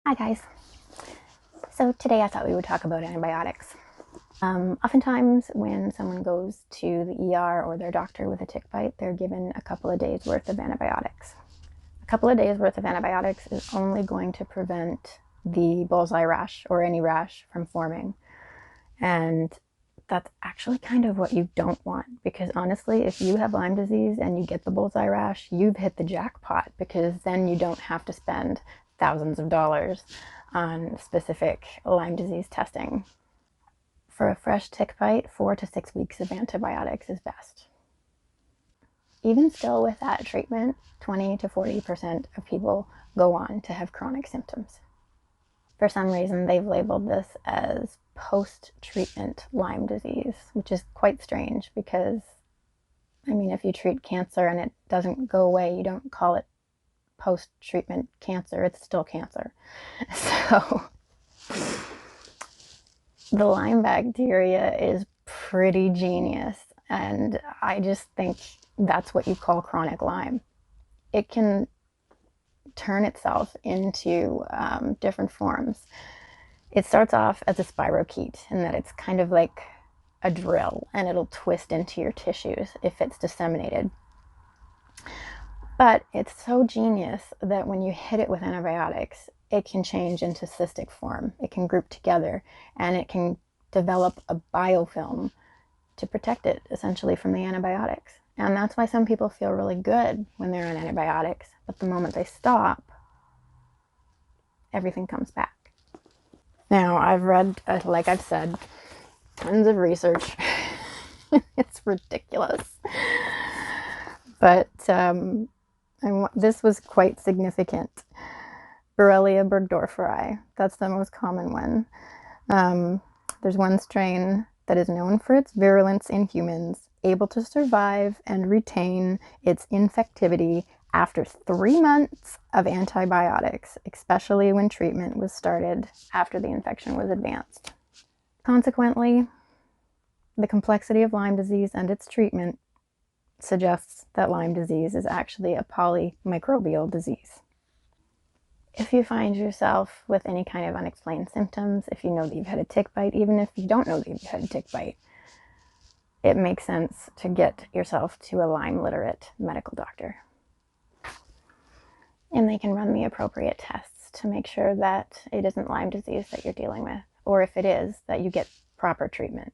Hi guys. So today I thought we would talk about antibiotics. Oftentimes when someone goes to the ER or their doctor with a tick bite, they're given a couple of days worth of antibiotics. A couple of days worth of antibiotics is only going to prevent the bullseye rash or any rash from forming. And that's actually kind of what you don't want, because honestly, if you have Lyme disease and you get the bullseye rash, you've hit the jackpot, because then you don't have to spend thousands of dollars on specific Lyme disease testing. For a fresh tick bite, 4 to 6 weeks of antibiotics is best. Even still, with that treatment, 20 to 40% of people go on to have chronic symptoms. For some reason, they've labeled this as post-treatment Lyme disease, which is quite strange because, I mean, if you treat cancer and it doesn't go away, you don't call it post-treatment cancer, it's still cancer. So the Lyme bacteria is pretty genius, and I just think that's what you call chronic Lyme. It can turn itself into different forms. It starts off as a spirochete, in that it's kind of like a drill and it'll twist into your tissues if it's disseminated. But it's so genius that when you hit it with antibiotics, it can change into cystic form. It can group together and it can develop a biofilm to protect it essentially from the antibiotics. And that's why some people feel really good when they're on antibiotics, but the moment they stop, everything comes back. Now, I've read, like I've said, tons of research. It's ridiculous. But this was quite significant. Borrelia burgdorferi, that's the most common one. There's one strain that is known for its virulence in humans, able to survive and retain its infectivity after 3 months of antibiotics, especially when treatment was started after the infection was advanced. Consequently, the complexity of Lyme disease and its treatment suggests that Lyme disease is actually a polymicrobial disease. If you find yourself with any kind of unexplained symptoms, if you know that you've had a tick bite, even if you don't know that you've had a tick bite, it makes sense to get yourself to a Lyme literate medical doctor. And they can run the appropriate tests to make sure that it isn't Lyme disease that you're dealing with, or if it is, that you get proper treatment.